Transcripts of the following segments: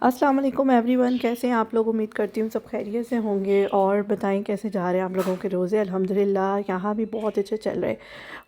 अस्सलाम वालेकुम एवरीवन, कैसे हैं आप लोग। उम्मीद करती हूँ सब खैरियत से होंगे। और बताएं कैसे जा रहे हैं आप लोगों के रोज़े। अल्हम्दुलिल्लाह यहाँ भी बहुत अच्छे चल रहे।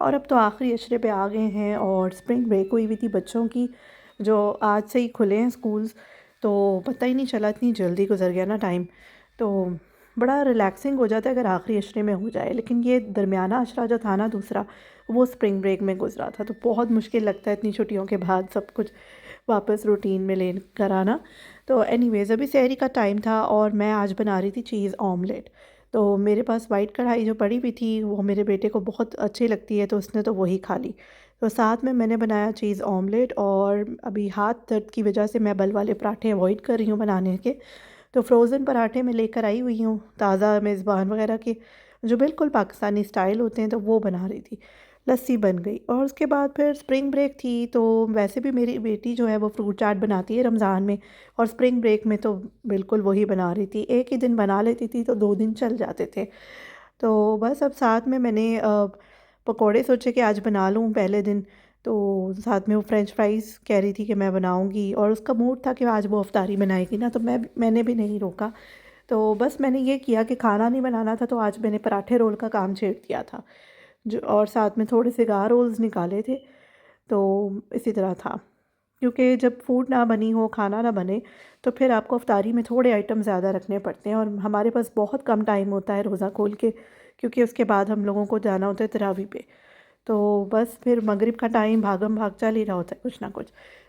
और अब तो आखिरी अशरे पे आ गए हैं और स्प्रिंग ब्रेक हुई हुई थी बच्चों की, जो आज से ही खुले हैं स्कूल्स। तो पता ही नहीं चला, इतनी जल्दी गुजर गया ना टाइम। तो बड़ा रिलैक्सिंग हो जाता है अगर आखिरी अशरे में हो जाए, लेकिन ये दरमियाना अशरा जो था ना दूसरा, वो स्प्रिंग ब्रेक में गुजरा था। तो बहुत मुश्किल लगता है इतनी छुट्टियों के बाद सब कुछ वापस रूटीन में ले कर आना। तो एनीवेज़ अभी सहरी का टाइम था और मैं आज बना रही थी चीज़ ऑमलेट। तो मेरे पास वाइट कढ़ाई जो पड़ी हुई थी वो मेरे बेटे को बहुत अच्छी लगती है, तो उसने तो वही खा ली। तो साथ में मैंने बनाया चीज़ ऑमलेट। और अभी हाथ दर्द की वजह से मैं बल वाले पराठे अवॉइड कर रही हूँ बनाने के। तो फ्रोज़न पराठे मैं लेकर आई हुई हूँ ताज़ा मेज़बान वगैरह के, जो बिल्कुल पाकिस्तानी स्टाइल होते हैं, तो वो बना रही थी। लस्सी बन गई और उसके बाद फिर स्प्रिंग ब्रेक थी। तो वैसे भी मेरी बेटी जो है वो फ्रूट चाट बनाती है रमज़ान में, और स्प्रिंग ब्रेक में तो बिल्कुल वही बना रही थी। एक ही दिन बना लेती थी तो 2 दिन चल जाते थे। तो बस अब साथ में मैंने पकोड़े सोचे कि आज बना लूँ पहले दिन। तो साथ में वो फ्रेंच फ्राइज़ कह रही थी कि मैं बनाऊँगी, और उसका मूड था कि आज वो अफ्तारी बनाएगी ना, तो मैंने भी नहीं रोका। तो बस मैंने ये किया कि खाना नहीं बनाना था, तो आज मैंने पराठे रोल का काम छेड़ दिया था, जो और साथ में थोड़े से गार रोल्स निकाले थे। तो इसी तरह था, क्योंकि जब फूड ना बनी हो, खाना ना बने, तो फिर आपको अफ्तारी में थोड़े आइटम ज़्यादा रखने पड़ते हैं, और हमारे पास बहुत कम टाइम होता है रोज़ा खोल के, क्योंकि उसके बाद हम लोगों को जाना होता है तरावी पे। तो बस फिर मगरिब का टाइम भागम भाग चल ही रहा होता है कुछ ना कुछ।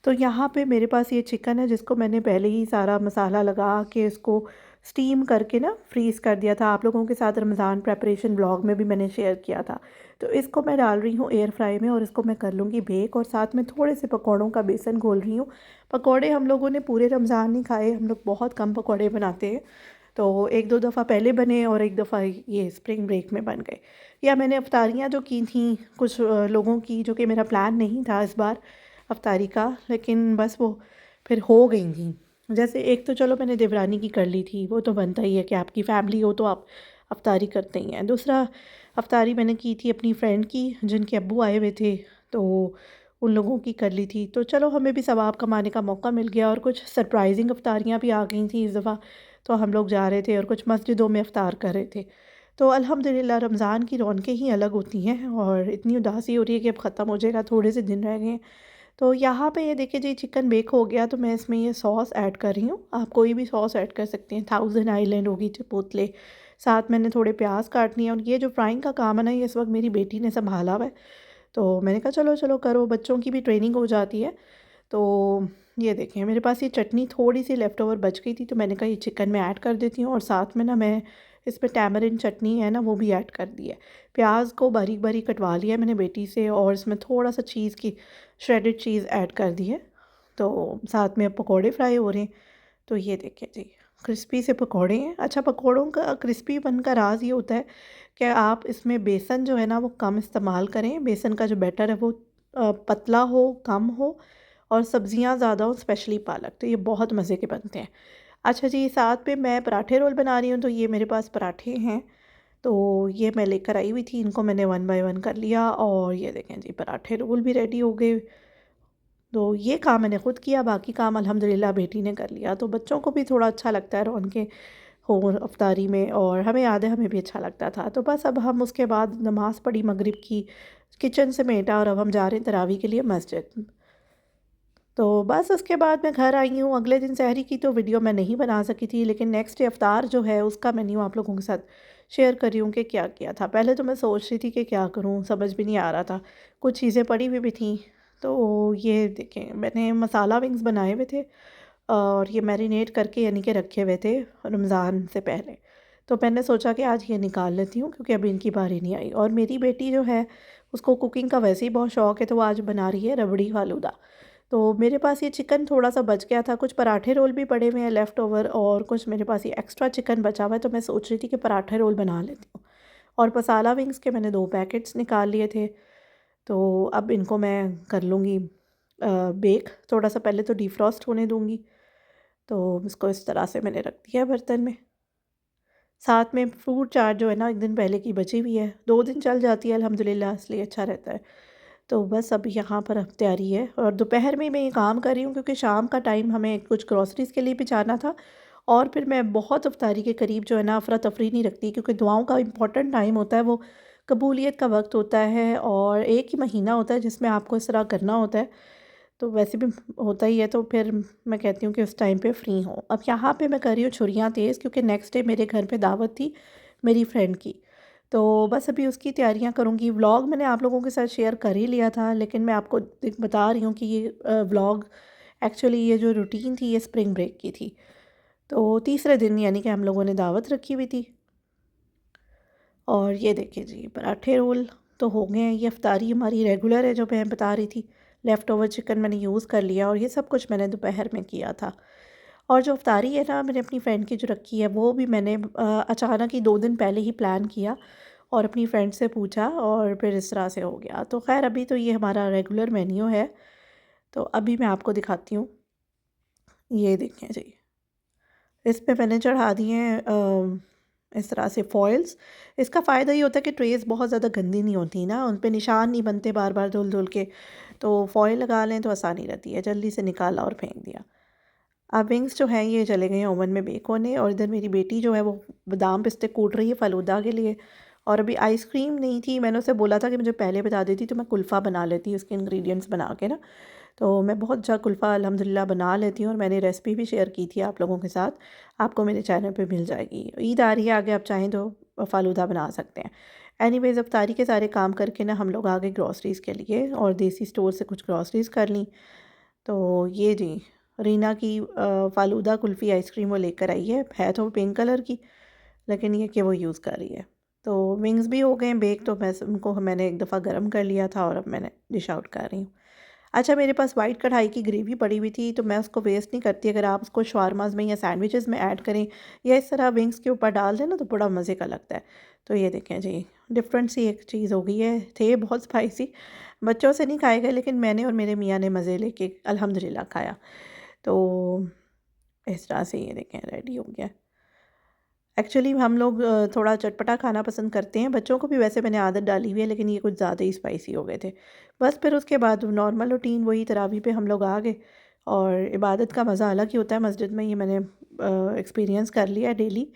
तो यहाँ पे मेरे पास ये चिकन है जिसको मैंने पहले ही सारा मसाला लगा के इसको स्टीम करके ना फ्रीज़ कर दिया था। आप लोगों के साथ रमज़ान प्रेपरेशन ब्लॉग में भी मैंने शेयर किया था। तो इसको मैं डाल रही हूँ एयर फ्राई में, और इसको मैं कर लूँगी बेक, और साथ में थोड़े से पकौड़ों का बेसन घोल रही हूँ। पकौड़े हम लोगों ने पूरे रमज़ान नहीं खाए, हम लोग बहुत कम पकौड़े बनाते हैं। तो एक दो दफ़ा पहले बने और एक दफ़ा ये स्प्रिंग ब्रेक में बन गए। या मैंने अफ्तारियाँ जो की थी कुछ लोगों की, जो कि मेरा प्लान नहीं था इस बार अफ्तारी का, लेकिन बस वो फिर हो गई थी। जैसे एक तो चलो मैंने देवरानी की कर ली थी, वो तो बनता ही है कि आपकी फैमिली हो तो आप अफ्तारी करते ही हैं। दूसरा अफ्तारी मैंने की थी अपनी फ्रेंड की, जिनके अब्बू आए हुए थे, तो उन लोगों की कर ली थी। तो चलो हमें भी सवाब कमाने का मौका मिल गया, और कुछ सरप्राइजिंग अफ्तारियाँ भी आ गई थी इस दफ़ा। तो हम लोग जा रहे थे और कुछ मस्जिदों में अफ्तार कर रहे थे। तो अल्हम्दुलिल्लाह रमज़ान की रौनकें ही अलग होती हैं, और इतनी उदासी हो रही है कि अब ख़त्म हो जाएगा, थोड़े से दिन रह गए हैं। तो यहाँ पे ये देखिए जी, चिकन बेक हो गया, तो मैं इसमें ये सॉस ऐड कर रही हूँ। आप कोई भी सॉस ऐड कर सकते हैं, थाउज़ेंड आइलैंड होगी, चिपोतले। साथ मैंने थोड़े प्याज काट लिए, और ये जो फ्राइंग का काम है ना, ये इस वक्त मेरी बेटी ने संभाला हुआ है। तो मैंने कहा चलो चलो करो, बच्चों की भी ट्रेनिंग हो जाती है। तो ये देखें, मेरे पास ये चटनी थोड़ी सी लेफ़्ट ओवर बच गई थी, तो मैंने कहा ये चिकन में ऐड कर देती हूँ, और साथ में ना मैं इसमें टैमरिंड चटनी है ना, वो भी ऐड कर दी है। प्याज को बारीक बारीक कटवा लिया है मैंने बेटी से, और इसमें थोड़ा सा चीज़ की श्रेडेड चीज़ ऐड कर दी है। तो साथ में अब पकौड़े फ्राई हो रहे हैं। तो ये देखिए जी, क्रिस्पी से पकौड़े हैं। अच्छा, पकौड़ों का क्रिस्पी बन का राज़ ये होता है कि आप इसमें बेसन जो है ना वो कम इस्तेमाल करें। बेसन का जो बैटर है वो पतला हो, कम हो, और सब्जियां ज़्यादा हो, स्पेशली पालक। तो ये बहुत मज़े के बनते हैं। अच्छा जी, साथ पे मैं पराठे रोल बना रही हूँ, तो ये मेरे पास पराठे हैं। तो ये मैं लेकर आई हुई थी, इनको मैंने वन बाय वन कर लिया, और ये देखें जी, पराठे रोल भी रेडी हो गए। तो ये काम मैंने खुद किया, बाकी काम अल्हम्दुलिल्लाह बेटी ने कर लिया। तो बच्चों को भी थोड़ा अच्छा लगता है रौनकें हो अफ्तारी में, और हमें याद है हमें भी अच्छा लगता था। तो बस अब हम उसके बाद नमाज़ पढ़ी मगरिब की, किचन समेटा, और अब हम जा रहे हैं तरावी के लिए मस्जिद। तो बस उसके बाद मैं घर आई हूँ। अगले दिन सहरी की तो वीडियो मैं नहीं बना सकी थी, लेकिन नेक्स्ट डे अफ्तार जो है उसका मेन्यू आप लोगों के साथ शेयर कर रही हूँ कि क्या किया था। पहले तो मैं सोच रही थी कि क्या करूँ, समझ भी नहीं आ रहा था। कुछ चीज़ें पड़ी हुई भी थी। तो ये देखें, मैंने मसाला विंग्स बनाए हुए थे, और ये मैरिनेट करके यानी कि रखे हुए थे रमज़ान से पहले। तो मैंने सोचा कि आज ये निकाल लेती हूँ, क्योंकि अभी इनकी बारी नहीं आई। और मेरी बेटी जो है उसको कुकिंग का वैसे ही बहुत शौक़ है, तो वो आज बना रही है रबड़ी फालूदा। तो मेरे पास ये चिकन थोड़ा सा बच गया था, कुछ पराठे रोल भी पड़े हुए हैं लेफ़्ट ओवर, और कुछ मेरे पास ये एक्स्ट्रा चिकन बचा हुआ है। तो मैं सोच रही थी कि पराठे रोल बना लेती हूँ। और मसाला विंग्स के मैंने 2 पैकेट्स निकाल लिए थे। तो अब इनको मैं कर लूँगी बेक। थोड़ा सा पहले तो डिफ्रॉस्ट होने दूँगी। तो इसको इस तरह से मैंने रख दिया है बर्तन में। साथ में फ्रूट चाट जो है ना, 1 दिन पहले की बची हुई है, 2 दिन चल जाती है अल्हम्दुलिल्लाह, इसलिए अच्छा रहता है। तो बस अब यहाँ पर अब तैयारी है, और दोपहर में मैं ये काम कर रही हूँ क्योंकि शाम का टाइम हमें कुछ ग्रॉसरीज़ के लिए भी जाना था। और फिर मैं बहुत इफ्तारी के करीब जो है ना अफरा तफरी नहीं रखती, क्योंकि दुआओं का इम्पोर्टेंट टाइम होता है, वो कबूलियत का वक्त होता है, और एक ही महीना होता है जिसमें आपको इस तरह करना होता है। तो वैसे भी होता ही है, तो फिर मैं कहती हूँ कि उस टाइम पे फ्री हूँ। अब यहाँ पे मैं कर रही हूँ छुरियाँ तेज़, क्योंकि नेक्स्ट डे मेरे घर पे दावत थी मेरी फ्रेंड की। तो बस अभी उसकी तैयारियाँ करूँगी। व्लॉग मैंने आप लोगों के साथ शेयर कर ही लिया था, लेकिन मैं आपको बता रही हूँ कि ये व्लॉग एक्चुअली ये जो रूटीन थी ये स्प्रिंग ब्रेक की थी। तो तीसरे दिन यानी कि हम लोगों ने दावत रखी हुई थी। और ये देखिए जी, पराठे रोल तो हो गए हैं। ये इफ्तारी हमारी रेगुलर है जो मैं बता रही थी। लेफ़्ट ओवर चिकन मैंने यूज़ कर लिया, और ये सब कुछ मैंने दोपहर में किया था। और जो इफ्तारी है ना, मैंने अपनी फ़्रेंड की जो रखी है वो भी मैंने अचानक ही 2 दिन पहले ही प्लान किया और अपनी फ़्रेंड से पूछा, और फिर इस तरह से हो गया। तो ख़ैर अभी तो ये हमारा रेगुलर मेन्यू है। तो अभी मैं आपको दिखाती हूँ। ये देखें जी, इस पे मैंने चढ़ा दिए हैं इस तरह से फ़ॉइल्स। इसका फ़ायदा ये होता है कि ट्रेस बहुत ज़्यादा गंदी नहीं होती ना, उन पे निशान नहीं बनते बार-बार धुल-धुल के। तो फ़ॉइल लगा लें तो आसानी रहती है, जल्दी से निकाला और फेंक दिया। अब विंग्स जो हैं ये चले गए हैं ओवन में बेक होने, और इधर मेरी बेटी जो है वो बादाम पिस्ते कूट रही है फ़ालूदा के लिए। और अभी आइसक्रीम नहीं थी, मैंने उसे बोला था कि मुझे पहले बता देती तो मैं कुल्फ़ा बना लेती उसके इंग्रेडिएंट्स बना के ना। तो मैं बहुत अच्छा कुल्फ़ा अल्हम्दुलिल्लाह बना लेती हूँ, और मैंने रेसिपी भी शेयर की थी आप लोगों के साथ। आपको मेरे चैनल पे मिल जाएगी। ईद आ रही है आगे, आप चाहें तो फ़ालूदा बना सकते हैं। एनीवेज़ इफ्तारी के सारे काम करके ना हम लोग आ गए ग्रॉसरीज़ के लिए, और देसी स्टोर से कुछ ग्रॉसरीज़ कर लीं। तो ये जी, रीना की फ़ालूदा कुल्फ़ी आइसक्रीम वो लेकर आई है तो पिंक कलर की, लेकिन ये कि वो यूज़ कर रही है। तो विंग्स भी हो गए हैं बेक, तो उनको मैंने एक दफ़ा गर्म कर लिया था, और अब मैंने डिश आउट कर रही हूँ। अच्छा, मेरे पास वाइट कढ़ाई की ग्रेवी पड़ी हुई थी, तो मैं उसको वेस्ट नहीं करती। अगर आप उसको शवारमाज़ में या सैंडविचेज़ में ऐड करें, या इस तरह विंग्स के ऊपर डाल दें ना, तो बड़ा मज़े का लगता है। तो ये देखें जी, डिफरेंट सी एक चीज़ हो गई है। थे बहुत स्पाइसी, बच्चों से नहीं खाए गए, लेकिन मैंने और मेरे मियाँ ने मज़े लेके अल्हम्दुलिल्लाह खाया। तो इस तरह से ये देखें रेडी हो गया। एक्चुअली हम लोग थोड़ा चटपटा खाना पसंद करते हैं, बच्चों को भी वैसे मैंने आदत डाली हुई है, लेकिन ये कुछ ज़्यादा ही स्पाइसी हो गए थे। बस फिर उसके बाद नॉर्मल रूटीन वही तरावी पे हम लोग आ गए, और इबादत का मज़ा अलग ही होता है मस्जिद में, ये मैंने एक्सपीरियंस कर लिया है डेली।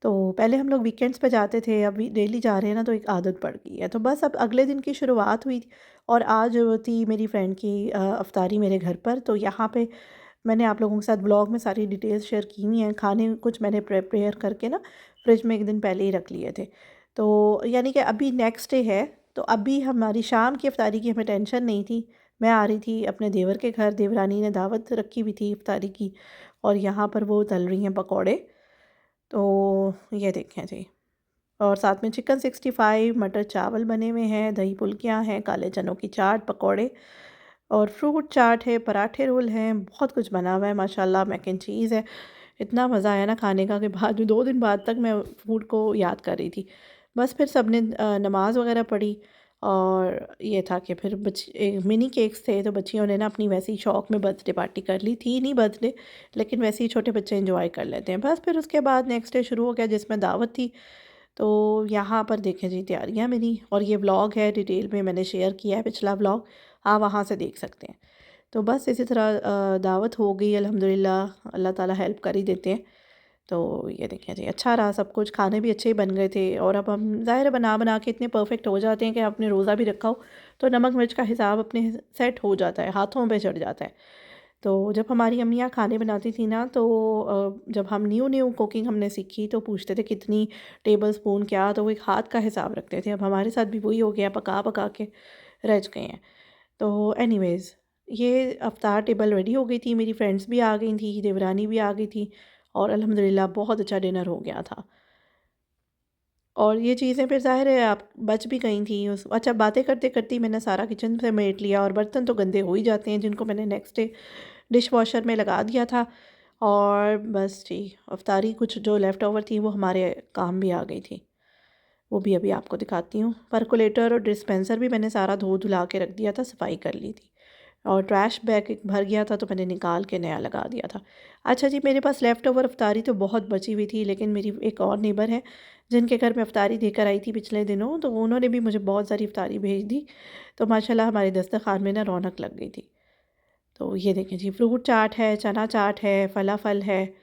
तो पहले हम लोग वीकेंड्स पे जाते थे, अभी डेली जा रहे हैं ना, तो एक आदत पड़ गई है। तो बस अब अगले दिन की शुरुआत हुई, और आज थी मेरी फ्रेंड की अफ्तारी मेरे घर पर। तो यहाँ पे मैंने आप लोगों के साथ ब्लॉग में सारी डिटेल्स शेयर की हुई हैं। खाने कुछ मैंने प्रिपेयर करके ना फ्रिज में एक दिन पहले ही रख लिए थे। तो यानी कि अभी नेक्स्ट डे है, तो अभी हमारी शाम की इफ्तारी की हमें टेंशन नहीं थी। मैं आ रही थी अपने देवर के घर, देवरानी ने दावत रखी हुई थी इफ्तारी की, और यहाँ पर वो तल रही हैं पकौड़े। तो ये देखें जी, और साथ में चिकन 65, मटर चावल बने हुए हैं, दही फुल्कियाँ हैं, काले चनों की चाट, पकौड़े, और फ्रूट चाट है, पराठे रोल हैं, बहुत कुछ बना हुआ है माशाल्लाह, मैक एंड चीज़ है। इतना मज़ा आया ना खाने का कि बाद 2 दिन बाद तक मैं फूड को याद कर रही थी। बस फिर सबने नमाज़ वग़ैरह पढ़ी, और ये था कि फिर मिनी केक्स थे, तो बच्चियों ने ना अपनी वैसे ही शौक में बर्थडे पार्टी कर ली थी, नहीं बर्थडे, लेकिन वैसे ही छोटे बच्चे एंजॉय कर लेते हैं। बस फिर उसके बाद नेक्स्ट डे शुरू हो गया जिसमें दावत थी। तो यहाँ पर देखें जी तैयारियाँ मेरी, और ये व्लॉग है डिटेल में मैंने शेयर किया है, पिछला व्लॉग आप वहाँ से देख सकते हैं। तो बस इसी तरह दावत हो गई अल्हम्दुलिल्लाह, अल्लाह ताला हेल्प कर ही देते हैं। तो ये देखें जी, अच्छा रहा सब कुछ, खाने भी अच्छे ही बन गए थे, और अब हम ज़ाहिर है बना बना के इतने परफेक्ट हो जाते हैं कि आपने रोज़ा भी रखा हो तो नमक मिर्च का हिसाब अपने सेट हो जाता है, हाथों पे चढ़ जाता है। तो जब हमारी अम्मियाँ खाने बनाती थी ना, तो जब हम न्यू न्यू कुकिंग हमने सीखी तो पूछते थे कितनी टेबल स्पून क्या, तो वो एक हाथ का हिसाब रखते थे। अब हमारे साथ भी वही हो गया, पका पका के रच गए हैं। तो एनीवेज़, ये अफ्तार टेबल रेडी हो गई थी, मेरी फ्रेंड्स भी आ गई थी, देवरानी भी आ गई थी, और अल्हम्दुलिल्लाह बहुत अच्छा डिनर हो गया था। और ये चीज़ें फिर ज़ाहिर है आप बच भी गई थी उस अच्छा, बातें करते-करते ही मैंने सारा किचन समेट लिया, और बर्तन तो गंदे हो ही जाते हैं जिनको मैंने नेक्स्ट डे डिश वॉशर में लगा दिया था। और बस जी, अफ्तारी कुछ जो लेफ़्ट ओवर थी वो हमारे काम भी आ गई थी। वो भी अभी आपको दिखाती हूँ। पर्कोलेटर और डिस्पेंसर भी मैंने सारा धो धुला के रख दिया था, सफाई कर ली थी। और ट्रैश बैग एक भर गया था तो मैंने निकाल के नया लगा दिया था। अच्छा जी, मेरे पास लेफ़्ट ओवर इफ्तारी तो बहुत बची हुई थी, लेकिन मेरी एक और नेबर है जिनके घर मैं इफ्तारी देकर आई थी पिछले दिनों, तो उन्होंने भी मुझे बहुत सारी इफ्तारी भेज दी। तो माशाल्लाह हमारे दस्तरख़्वान में ना रौनक लग गई थी। तो ये देखें जी, फ्रूट चाट है, चना चाट है, फलाफल है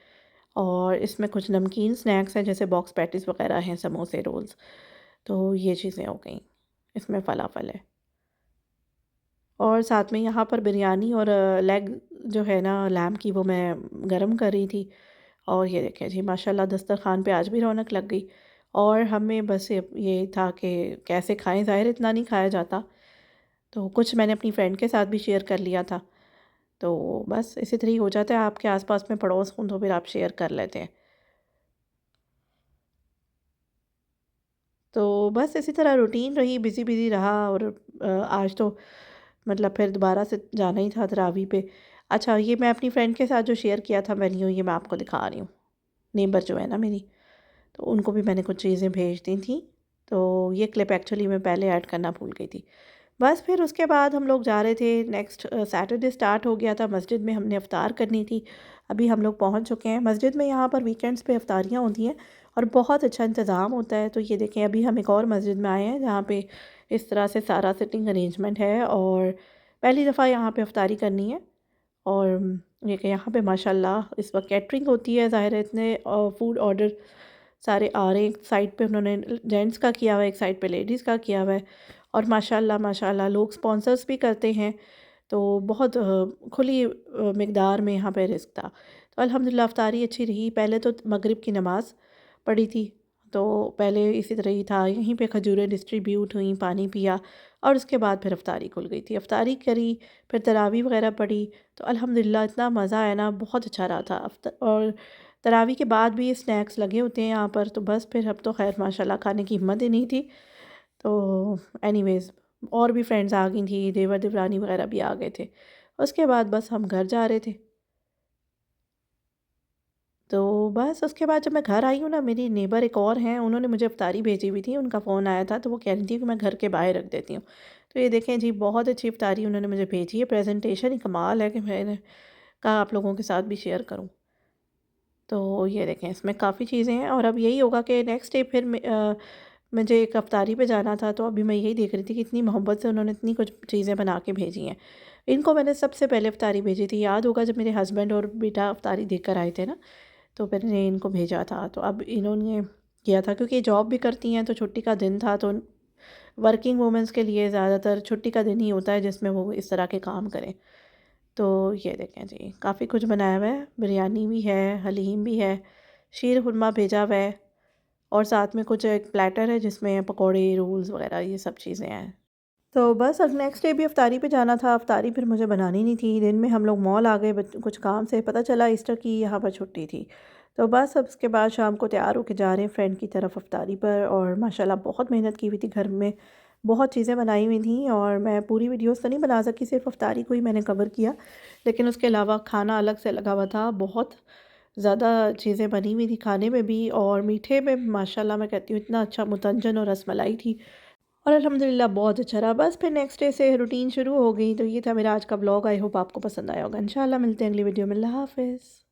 और इसमें कुछ नमकीन स्नैक्स हैं जैसे बॉक्स पैटीज़ वग़ैरह हैं, समोसे, रोल्स। तो ये चीज़ें हो गईं। इसमें फलाफल है। और साथ में यहाँ पर बिरयानी और लेग जो है ना लैम्प की, वो मैं गरम कर रही थी। और ये देखें जी, माशाल्लाह दस्तरख़्वान पे आज भी रौनक लग गई। और हमें बस ये था कि कैसे खाएं, ज़ाहिर इतना नहीं खाया जाता, तो कुछ मैंने अपनी फ्रेंड के साथ भी शेयर कर लिया था। तो बस इसी तरह ही हो जाता है, आपके आसपास में पड़ोस हों तो फिर आप शेयर कर लेते हैं। तो बस इसी तरह रूटीन रही, बिज़ी बिज़ी रहा। और आज तो मतलब फिर दोबारा से जाना ही था तरावी पे। अच्छा, ये मैं अपनी फ्रेंड के साथ जो शेयर किया था मेन्यू, ये मैं आपको दिखा रही हूँ। नेबर जो है ना मेरी, तो उनको भी मैंने कुछ चीज़ें भेज दी थी। तो ये क्लिप एक्चुअली मैं पहले ऐड करना भूल गई थी। बस फिर उसके बाद हम लोग जा रहे थे। नेक्स्ट सैटरडे स्टार्ट हो गया था, मस्जिद में हमने इफ्तार करनी थी। अभी हम लोग पहुंच चुके हैं मस्जिद में। यहाँ पर वीकेंड्स पे इफ्तारियाँ होती हैं और बहुत अच्छा इंतज़ाम होता है। तो ये देखें, अभी हम एक और मस्जिद में आए हैं जहाँ पे इस तरह से सारा सिटिंग अरेंजमेंट है और पहली दफ़ा यहाँ पे इफ्तारी करनी है। और ये कि यहाँ पे माशाल्लाह इस वक्त कैटरिंग होती है, ज़ाहिर है इतने फूड ऑर्डर सारे आ रहे हैं। एक साइड पे उन्होंने जेंट्स का किया हुआ है, एक साइड पे लेडीज़ का किया हुआ है। और माशाल्लाह माशाल्लाह लोग स्पॉन्सर्स भी करते हैं। तो बहुत खुली मिकदार में यहाँ पे रिस्क था। तो अल्हम्दुलिल्लाह इफ्तारी अच्छी रही। पहले तो मगरिब की नमाज़ पढ़ी थी, तो पहले इसी तरह ही था, यहीं पे खजूरें डिस्ट्रीब्यूट हुई, पानी पिया और उसके बाद फिर इफ्तारी खुल गई थी। इफ्तारी करी, फिर तरावी वगैरह पढ़ी। तो अल्हम्दुलिल्लाह इतना मज़ा आया ना, बहुत अच्छा रहा था। और तरावी के बाद भी ये स्नैक्स लगे होते हैं यहाँ पर, तो बस फिर अब तो खैर माशाल्लाह खाने की हिम्मत ही नहीं थी। तो एनीवेज़ और भी फ्रेंड्स आ गई थी, देवर देवरानी वगैरह भी आ गए थे। उसके बाद बस हम घर जा रहे थे। तो बस उसके बाद जब मैं घर आई हूँ ना, मेरी नेबर एक और हैं, उन्होंने मुझे इफ्तारी भेजी हुई थी, उनका फ़ोन आया था, तो वो कह रही थी कि मैं घर के बाहर रख देती हूँ। तो ये देखें जी, बहुत अच्छी इफ्तारी उन्होंने मुझे भेजी है। प्रेजेंटेशन ही कमाल है कि मैंने कहा आप लोगों के साथ भी शेयर करूँ। तो ये देखें, इसमें काफ़ी चीज़ें हैं। और अब यही होगा कि नेक्स्ट डे फिर मुझे एक अफ्तारी पे जाना था, तो अभी मैं यही देख रही थी कि इतनी मोहब्बत से उन्होंने इतनी कुछ चीज़ें बना के भेजी हैं। इनको मैंने सबसे पहले अफ्तारी भेजी थी, याद होगा जब मेरे हस्बैंड और बेटा अफ्तारी देख कर आए थे ना, तो मैंने इनको भेजा था। तो अब इन्होंने किया था, क्योंकि जॉब भी करती हैं, तो छुट्टी का दिन था। तो वर्किंग वूमेंस के लिए ज़्यादातर छुट्टी का दिन ही होता है जिसमें वो इस तरह के काम करें। तो ये देखें जी, काफ़ी कुछ बनाया हुआ है। बिरयानी भी है, हलीम भी है, शीर खुरमा भेजा हुआ है और साथ में कुछ एक प्लेटर है जिसमें पकौड़े, रोल्स वगैरह ये सब चीज़ें हैं। तो बस अब नेक्स्ट डे भी अफ्तारी पे जाना था। अफ्तारी फिर मुझे बनानी नहीं थी। दिन में हम लोग मॉल आ गए, कुछ काम से पता चला ईस्टर की यहाँ पर छुट्टी थी। तो बस अब उसके बाद शाम को तैयार होके जा रहे हैं फ्रेंड की तरफ अफ्तारी पर। और माशाल्लाह बहुत मेहनत की हुई थी घर में, बहुत चीज़ें बनाई हुई थी। और मैं पूरी वीडियोस तो नहीं बना सकी, सिर्फ अफ्तारी को ही मैंने कवर किया। लेकिन उसके अलावा खाना अलग से लगा हुआ था, बहुत ज़्यादा चीज़ें बनी हुई थी खाने में भी। और मीठे में माशाल्लाह मैं कहती हूँ इतना अच्छा मुतंजन और रसमलाई थी। और अल्हम्दुलिल्लाह बहुत अच्छा रहा। बस फिर नेक्स्ट डे से रूटीन शुरू हो गई। तो ये था मेरा आज का व्लॉग। आई होप आपको पसंद आया होगा। इंशाल्लाह मिलते हैं अगली वीडियो में। अल्लाह हाफ़िज़।